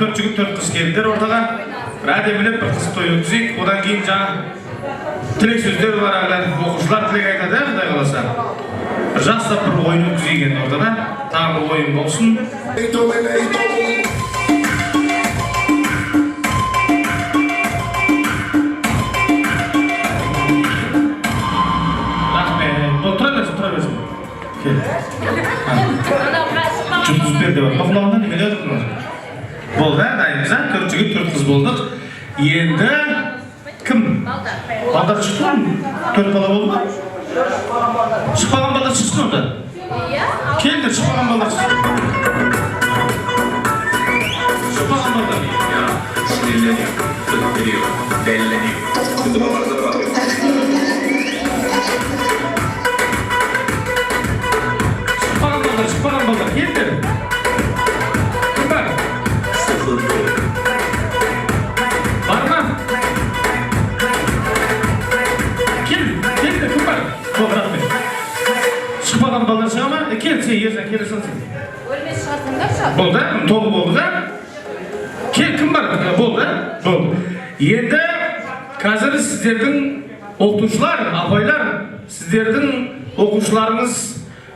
4 жігіт 4 қыз келдер ортаға. Радио біліп бір қызық той өткізейік. Одан кейін жаңа тілек сөздер бар әлі. Оқушылар тілек айтады, Құдай қаласа. Бір жақсылап бір ойын өткізейік енді ортада. Тағы бір ойын болсын. Жұлдыз берді бар. Мақұлағында немелі отырмыз? Болды, дайымыз, 4 жігіт 4 қыз болдық. Енді кім? Балдар шықты ма? 4 бала болды ма? Шықпаған балдар шықсын онда? Келдір, шықпаған балдар шықсын. Шықпаған балдар. Sinirleniyor, öttürüyor, delleniyor. Kızımalarda var. Şıkparan ballar, geldir. Kim var? Sıfır. Var mı? Kim var? Bırak beni. Şıkparan ballar çığa mı? Gel, sen yersen, gelirsen sen. Ölmez şartında şart. Oldu, topu oldu da. Kim var? Oldu. Енді қазір сіздердің оқытушылар, апайлар, сіздердің оқушыларыңыз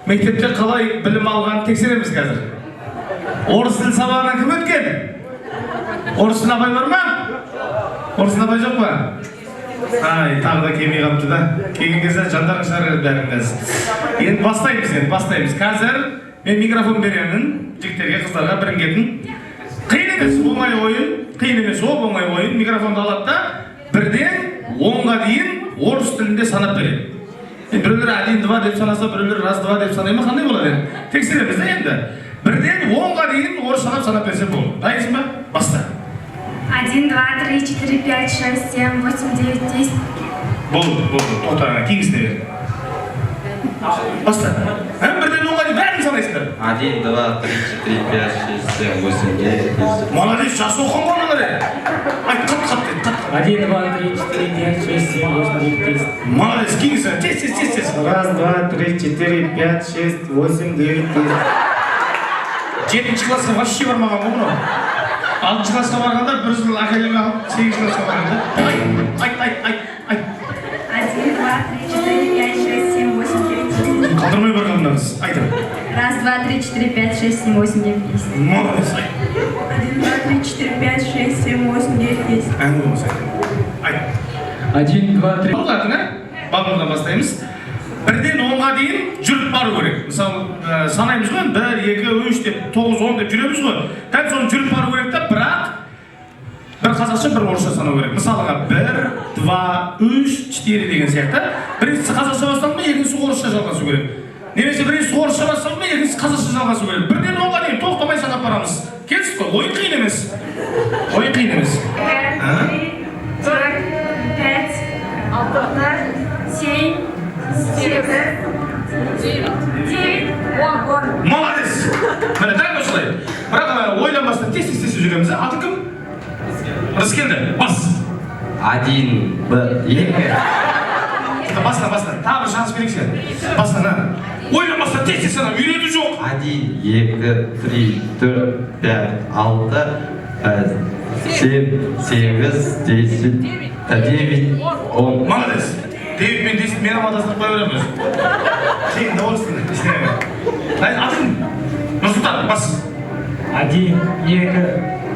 мектепте қалай білім алғанын тексереміз қазір. Орыс тіл сабағынан кім өткен? Орыс тіл апай бар ма? Орыс тіл апай жоқ па? Ай, тағы да келмей қалыпты да. Келген кезде жандарың шығарыр бәріңіз. Енді бастаймыз. Қазір мен микрофон беремін жігіттерге, қыздарға бірін-кетін. Қиын емес, оңай ойын. Микрофонды алады да, бірден 10-ға дейін орыс тілінде санап береді. Біреулер 1-2 деп санаса, біреулер 1-2 деп санай ма, қандай болады енді? Тексереміз да енді. Бірден 10-ға дейін орыс санап берсе болды. Дайынсың ба? Баста. 1, 2, 3, 4, 5, 6, 7, 8, 9, 10. Болды. Тоқтағана, кейінісіне бер. Баста. Бірден 10-ға дейін бәрін санайсыңдар. 1, 2, 3, 4, 5, 6, 7, 8, 9, 10. Молодец, жасы оқыған ғана де. Айт, қат. 1, 2, 3, 4, 5, 6, 7, 8, 9, 10. Молодец, кейінісі. Тез. 1, 2, 3, 4, 5, 6, 8, 9, 10. 7-ші классқа вообще бармаған ғой мұны. 6-ші классқа барғанда бір жыл академия алып, 8-ші классқа барғанда. Айт. 1, 2, 3, 4, 5, 6, 7, 8, 9, 10. Қалдырмай барғандарыңыз. Айтам. 1, 2, 3, 4, 5, 6, 7, 8, 9, 10. Молодец, айт. 1, 2, 3, 4, 5, 6, 7, 8, 9, 10. Әңгі болмаса айт. 1, 2, 3. Балғатыңа, балғатыңа бастаймыз. Бірден 10-ға дейін жүріп бару керек. Мысалы, санаймыз ғой, 1, 2, 3 деп, 9, 10 деп жүреміз ғой. Дәл соны жүріп бару керек та, бірақ бір қазақша, бір орысша санау керек. Мысалға 1, 2, 3, 4 деген сияқты. Біріншісі қазақша басталды ма, екіншісі орысша жалғасу керек. Немесе біріншісі орысша басталды ма, екіншісі қазақша жалғасу керек. Бірден 10-ға дейін тоқтамай санап барамыз. Келістік қой, ойын қиын емес. 1, 2, 3, 4, 5, 6, 7, 8, 9, 10. Молодец! Міне дәл осылай. Бірақ ойланбастан тез жүреміз. Аты кім? Рыскелді, бас! 1, 2. Баста. Тағы бір шанс берейік сен. Баста. Ойланбастан тез санап, үйреті жоқ. 1, 2, 3, 4, 5, 6, 7, 8, 10, 9, 10. Молодец! 9 мен 10 мен амандастырып қоя береміз. Сен дауыстың. Атың? Нұрсұлтан, бас. 1, 2,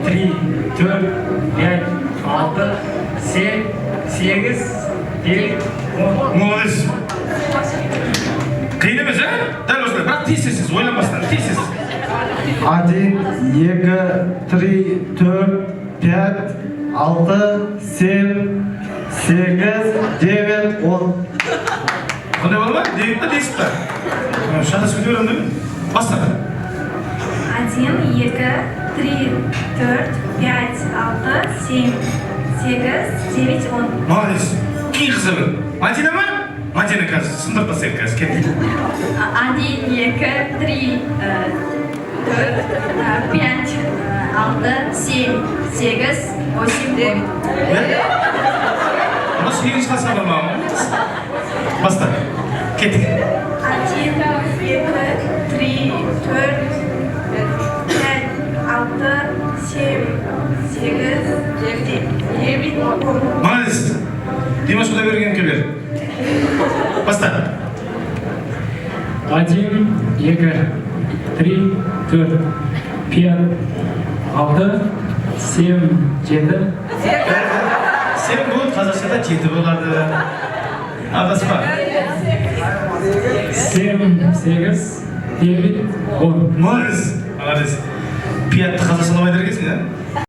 3, 4, 5, 6, 7, 8, 9, 10. Молодец! Қиын емес, дәл осылай. Бірақ тез, ойланбастан, тез. 1, 2, 3, 4, 5, 6, 7, 8, 9, 10. Қандай бол ма? 9 та 10 та? Шатас көте беремін деймін. Баста. 1, 2, 3, 4, 5, 6, 7, 8, 9, 10. Молодец! Кейін қызы Мадина ма? Мадина қазір сындырып тастайық қазір, кетті. 1, 2, 3, 4, 5, 6, 7, 8, 8, 9. Ama 8-ші классқа бармаған. Баста. Кеттік. 1, 2, 3, 4, 5, 6, 7, 8, 9. Молодец. Димаш Құдайбергеновке бер. Баста. 1, 2, 3, 4, 5, 6, 7, 7. Сен бұл қазақшада 7 болады. Адаспа. 7, 8, 9, 10. Молодец. Молодец. Пиятты қазақшаламай дергенсің, а?